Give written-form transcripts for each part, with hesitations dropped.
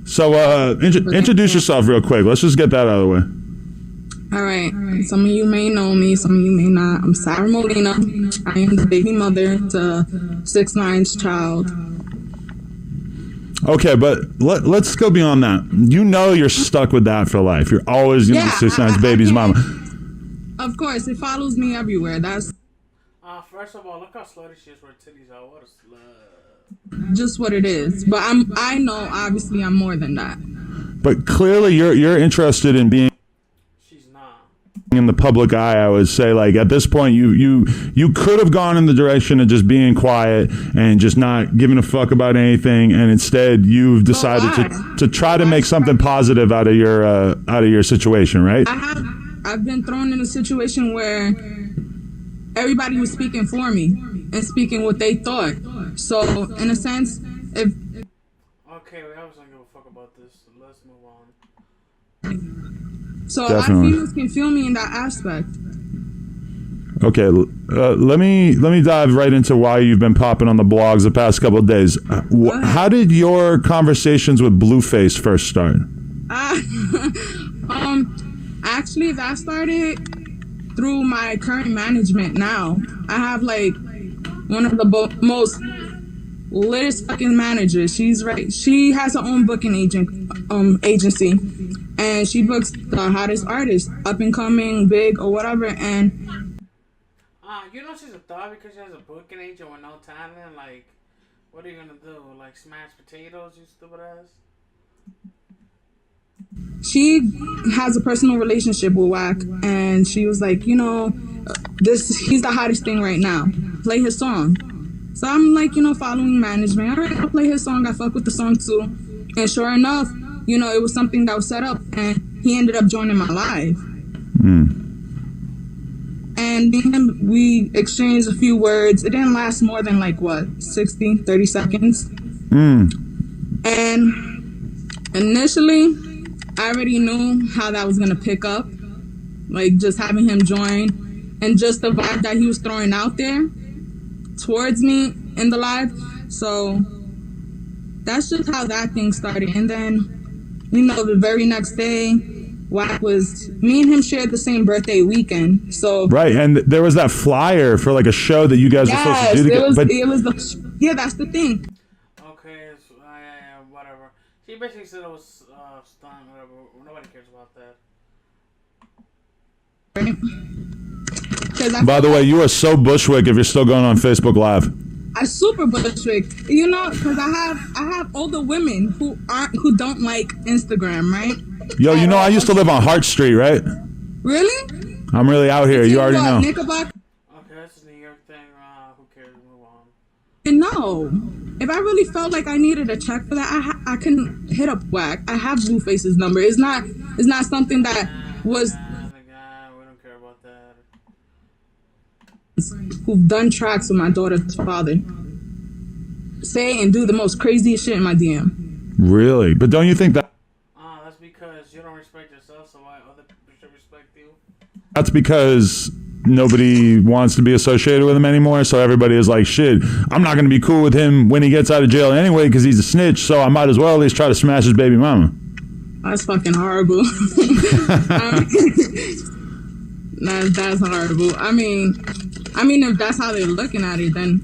So introduce yourself real quick. Let's just get that out of the way. All right. Some of you may know me. Some of you may not. I'm Sarah Molina. I am the baby mother to 6ix9ine's child. Okay, but let's go beyond that. You know you're stuck with that for life. You're always going to be 6ix9ine's baby's mama. Of course, it follows me everywhere. That's first of all, look how slutty she is with her titties out. What a slut. just what it is. But I know obviously I'm more than that. But clearly you're interested in being She's not. in the public eye. I would say, like, at this point you could have gone in the direction of just being quiet and just not giving a fuck about anything, and instead you've decided to try to make something positive out of your situation, right? I've been thrown in a situation where everybody was speaking for me and speaking what they thought. So in a sense, if okay, I was gonna give a fuck about this. Let's move on. So Definitely. a lot of females can feel me in that aspect. Okay, let me dive right into why you've been popping on the blogs the past couple of days. How did your conversations with Blueface first start? Actually, that started through my current management. Now I have like one of the most littest fucking managers. She's right. She has her own booking agency, and she books the hottest artists, up and coming, big or whatever. And you know she's a thought because she has a booking agent with no talent. Like, what are you gonna do? Like smash potatoes, you stupid ass? she has a personal relationship with Wack, and she was like, you know, he's the hottest thing right now. Play his song. So I'm like, you know, following management. All right, I'll play his song. I fuck with the song too. And sure enough, you know, it was something that was set up, and he ended up joining my live. And me and him, we exchanged a few words. It didn't last more than like, what, 30 seconds? And initially, I already knew how that was going to pick up. Like, just having him join and just the vibe that he was throwing out there towards me in the live. So that's just how that thing started. And then, you know, the very next day, Wack me and him shared the same birthday weekend. So right, and there was that flyer for like a show that you guys were supposed to do together. Yeah, that's the thing. Okay, whatever. She basically said it was stunned, whatever. Nobody cares about that. By the way, you are so Bushwick if you're still going on Facebook Live. I super Bushwick, you know, because I have older women who don't like Instagram, right? Yo, you know I used to live on Hart Street, right? Really? I'm really out here. You already know. Okay, that's a New York thing. Who cares? Move on. No. If I really felt like I needed a check for that, I can hit up Wack. I have Blueface's number. It's not something that was. We don't care about that. Who've done tracks with my daughter's father say and do the most craziest shit in my DM. Really? But don't you think that? That's because you don't respect yourself, so why other people should respect you? That's because nobody wants to be associated with him anymore, so everybody is like, shit, I'm not going to be cool with him when he gets out of jail anyway because he's a snitch, so I might as well at least try to smash his baby mama. That's fucking horrible. That's horrible. I mean, if that's how they're looking at it, then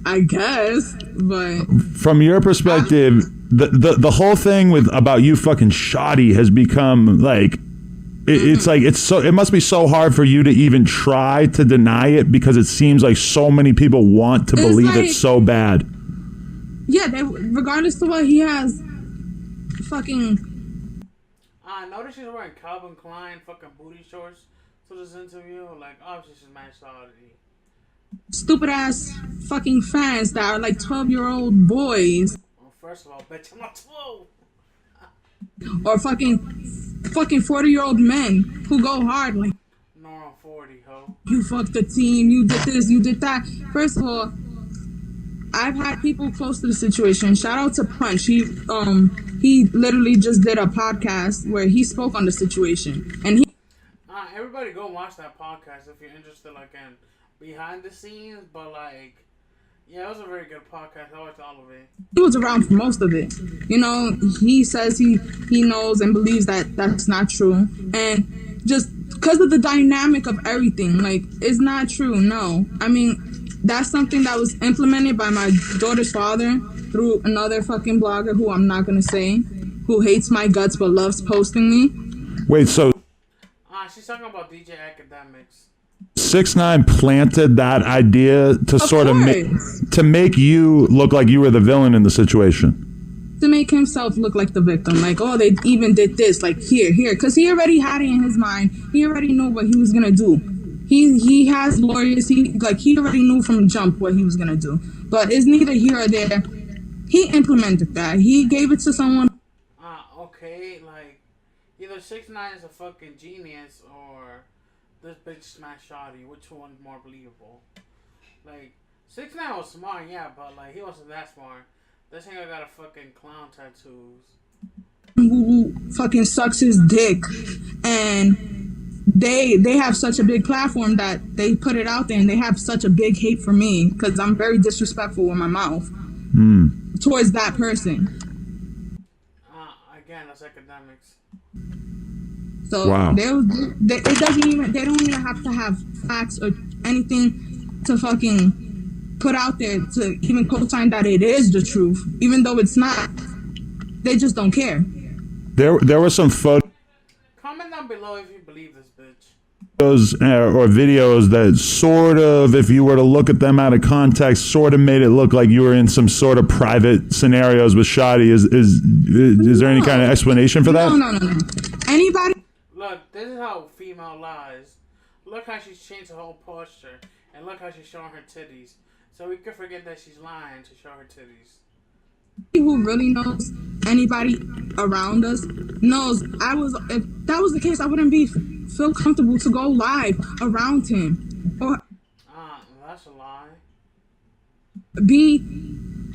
I guess, but... From your perspective, the whole thing about you fucking shoddy has become, like... It's like it must be so hard for you to even try to deny it because it seems like so many people want to believe it so bad. Yeah, regardless of what he has, fucking. I noticed she's wearing Calvin Klein fucking booty shorts to this interview. Like, obviously she's matched already. Stupid ass fucking fans that are like 12-year-old boys. Well, first of all, bitch, I'm not 12. Or fucking 40-year-old men who go hard like, no, I'm 40, ho. You fucked the team, you did this, you did that. First of all, I've had people close to the situation. Shout out to Punch. He literally just did a podcast where he spoke on the situation. And everybody go watch that podcast if you're interested, like, in behind the scenes, but like Yeah, it was a very good podcast. I watched all of it. He was around for most of it. You know, he says he knows and believes that that's not true, and just because of the dynamic of everything, like, it's not true. No, I mean, that's something that was implemented by my daughter's father through another fucking blogger who I'm not gonna say, who hates my guts but loves posting me. Wait, so She's talking about DJ Academics. 6ix9ine planted that idea to sort of to make you look like you were the villain in the situation. To make himself look like the victim. Like, oh, they even did this. Like, here. Because he already had it in his mind. He already knew what he was going to do. He has lawyers. He already knew from jump what he was going to do. But it's neither here or there. He implemented that. He gave it to someone. Okay, like, either 6ix9ine is a fucking genius or this bitch smashed Shawty. Which one's more believable? Like, 6ix9ine was smart, yeah, but like he wasn't that smart. This nigga got a fucking clown tattoos. Who fucking sucks his dick, and they have such a big platform that they put it out there, and they have such a big hate for me because I'm very disrespectful with my mouth towards that person. Again, that's academics. So wow. they don't even have to have facts or anything to fucking put out there to even co-sign that it is the truth, even though it's not. They just don't care. There were some photos. Comment down below if you believe this bitch. Or videos that sort of, if you were to look at them out of context, sort of made it look like you were in some sort of private scenarios with Shawty. Is there any kind of explanation for that? No. Anybody? Look, this is how female lies. Look how she's changed her whole posture, and look how she's showing her titties. So we could forget that she's lying to show her titties. Who really knows anybody around us knows if that was the case, I wouldn't feel comfortable to go live around him or that's a lie.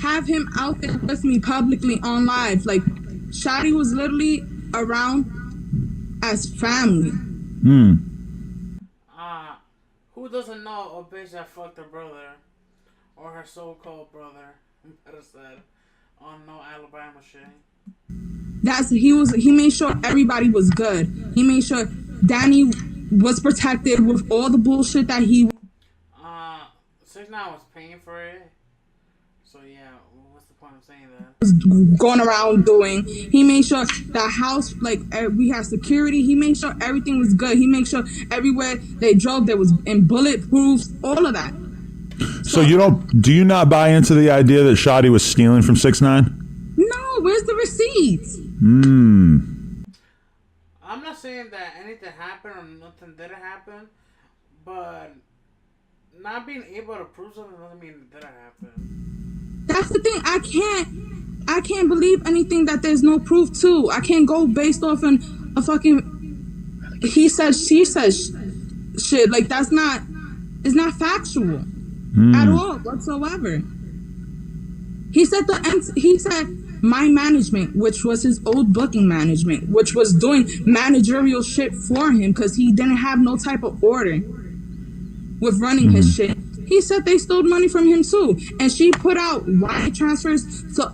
Have him out there with me publicly on live. Like, Shawty was literally around as family. Who doesn't know a bitch that fucked her brother or her so-called brother? Better said. On no Alabama shit. He made sure everybody was good. He made sure Danny was protected with all the bullshit that he 6ix9ine was paying for it. So yeah, what's the point of saying that? was going around doing. He made sure the house, like, we had security. He made sure everything was good. He made sure everywhere they drove there was in bulletproofs, all of that. So do you not buy into the idea that Shawty was stealing from 6ix9ine? No, where's the receipts? I'm not saying that anything happened or nothing didn't happen, but not being able to prove something doesn't mean it didn't happen. That's the thing. I can't believe anything that there's no proof to. I can't go based off on a fucking he says, she says shit. Like, it's not factual. At all whatsoever. He said my management, which was his old booking management, which was doing managerial shit for him because he didn't have no type of order with running his shit. He said they stole money from him too, and she put out wire transfers to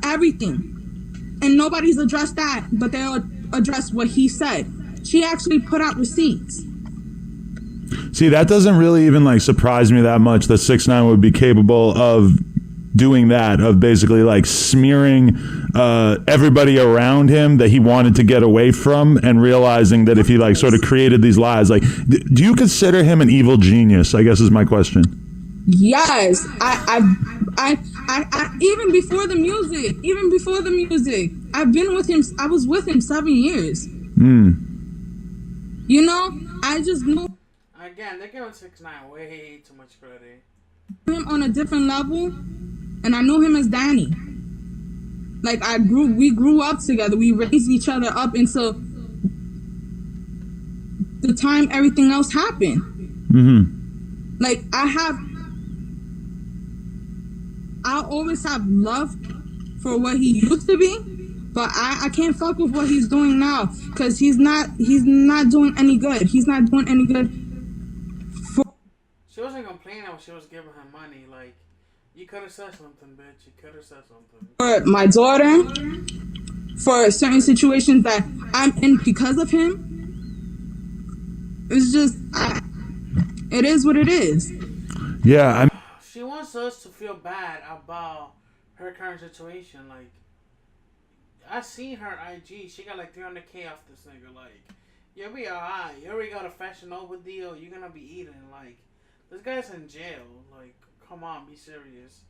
everything, and nobody's addressed that, but they'll address what he said. She actually put out receipts. See, that doesn't really even like surprise me that much that 6ix9ine would be capable of doing that, of basically like smearing everybody around him that he wanted to get away from, and realizing that if he like sort of created these lies, like, do you consider him an evil genius? I guess is my question. Yes, I even before the music, I've been with him. I was with him 7 years. You know, I just knew. Again, they're giving 6ix9ine way too much credit. Him on a different level, and I knew him as Danny. Like, we grew up together. We raised each other up until the time everything else happened. Like, I'll always have love for what he used to be, but I can't fuck with what he's doing now because he's not doing any good. He's not doing any good. She wasn't complaining when she was giving him money. Like, you could have said something, bitch. You could have said something. For my daughter, for certain situations that I'm in because of him, it's just, it is what it is. Yeah, She wants us to feel bad about her current situation. Like, I seen her IG. She got like 300K off this nigga. Like, yeah, we alright. You already got a Fashion Nova deal. You're gonna be eating. Like, this guy's in jail. Like, come on, be serious.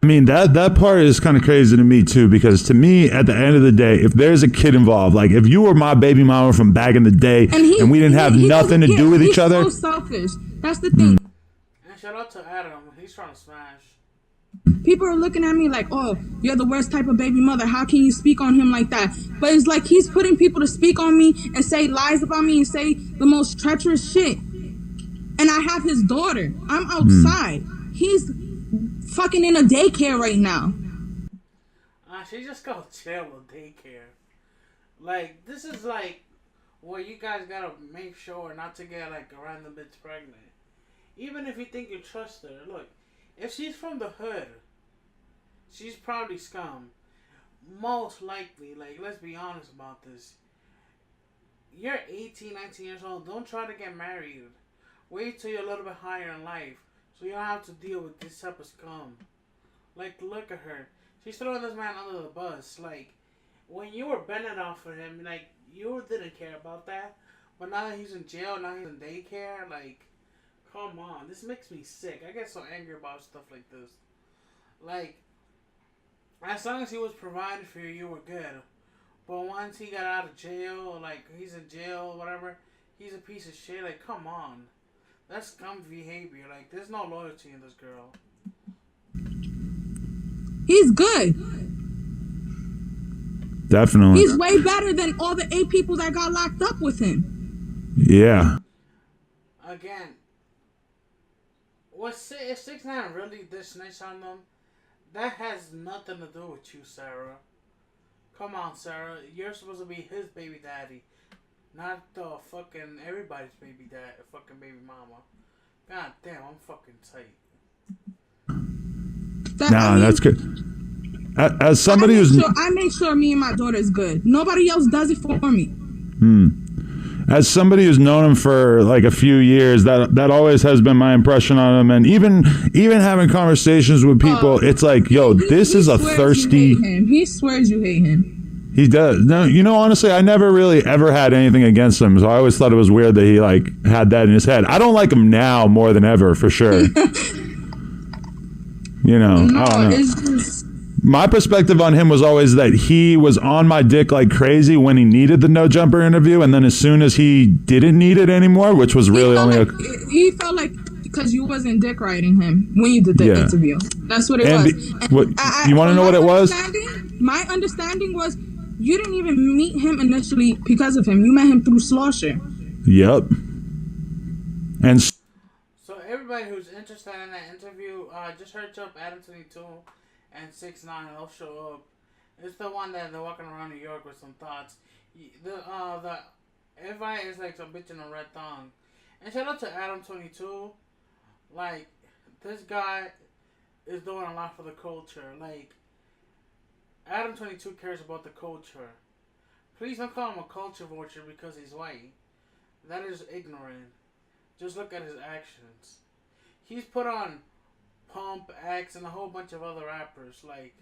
I mean, that part is kind of crazy to me too, because to me, at the end of the day, if there's a kid involved, like if you were my baby mama from back in the day and we didn't have nothing to do with each other. He's so selfish. That's the thing. And shout out to Adam. He's trying to smash. People are looking at me like, oh, you're the worst type of baby mother. How can you speak on him like that? But it's like he's putting people to speak on me and say lies about me and say the most treacherous shit. And I have his daughter. I'm outside. He's fucking in a daycare right now. She just got jail or daycare. Like, this is like where you guys gotta make sure not to get like a random bitch pregnant. Even if you think you trust her. Look, if she's from the hood, she's probably scum. Most likely. Like, let's be honest about this. You're 18, 19 years old. Don't try to get married. Wait till you're a little bit higher in life, so you don't have to deal with this type of scum. Like, look at her. She's throwing this man under the bus. Like, when you were bending off for him, like, you didn't care about that. But now that he's in jail, now he's in daycare, like, come on. This makes me sick. I get so angry about stuff like this. Like, as long as he was providing for you, you were good. But once he got out of jail, like, he's in jail, whatever, he's a piece of shit. Like, come on. That's scum behavior. Like, there's no loyalty in this girl. He's good. Definitely. He's way better than all the 8 people that got locked up with him. Yeah. Again, if 6ix9ine really did snitch on them, that has nothing to do with you, Sarah. Come on, Sarah. You're supposed to be his baby daddy. Not the fucking everybody's baby dad, fucking baby mama. God damn, I'm fucking tight. That's good. As somebody I make sure me and my daughter is good. Nobody else does it for me. As somebody who's known him for like a few years, that always has been my impression on him. And even having conversations with people, it's like, yo, this is a thirsty. He swears you hate him. He does. No, honestly, I never really ever had anything against him, so I always thought it was weird that he like had that in his head. I don't like him now more than ever, for sure. No, I don't know. it's just... My perspective on him was always that he was on my dick like crazy when he needed the no jumper interview, and then as soon as he didn't need it anymore, which was really he felt like because you wasn't dick riding him when you did the interview. That's what it was. You want to know what it was? My understanding was you didn't even meet him initially because of him. You met him through Slosher. Yep. And so everybody who's interested in that interview, just search up Adam 22 and 6ix9ine, and they'll show up. It's the one that they're walking around New York with some thoughts. The everybody is like some bitch in a red thong. And shout out to Adam 22. Like, this guy is doing a lot for the culture. Like, Adam 22 cares about the culture. Please don't call him a culture vulture because he's white. That is ignorant. Just look at his actions. He's put on Pump, X, and a whole bunch of other rappers. Like,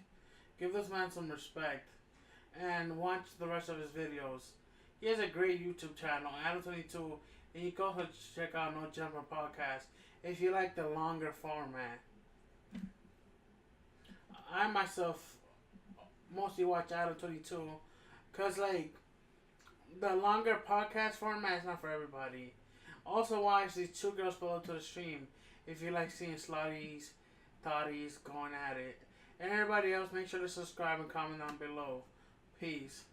give this man some respect. And watch the rest of his videos. He has a great YouTube channel, Adam 22. And you can also check out No Jumper Podcast if you like the longer format. I myself mostly watch Adam 22 because, like, the longer podcast format is not for everybody. Also watch these 2 girls pull up to the stream if you like seeing slutties, thotties going at it. And everybody else, make sure to subscribe and comment down below. Peace.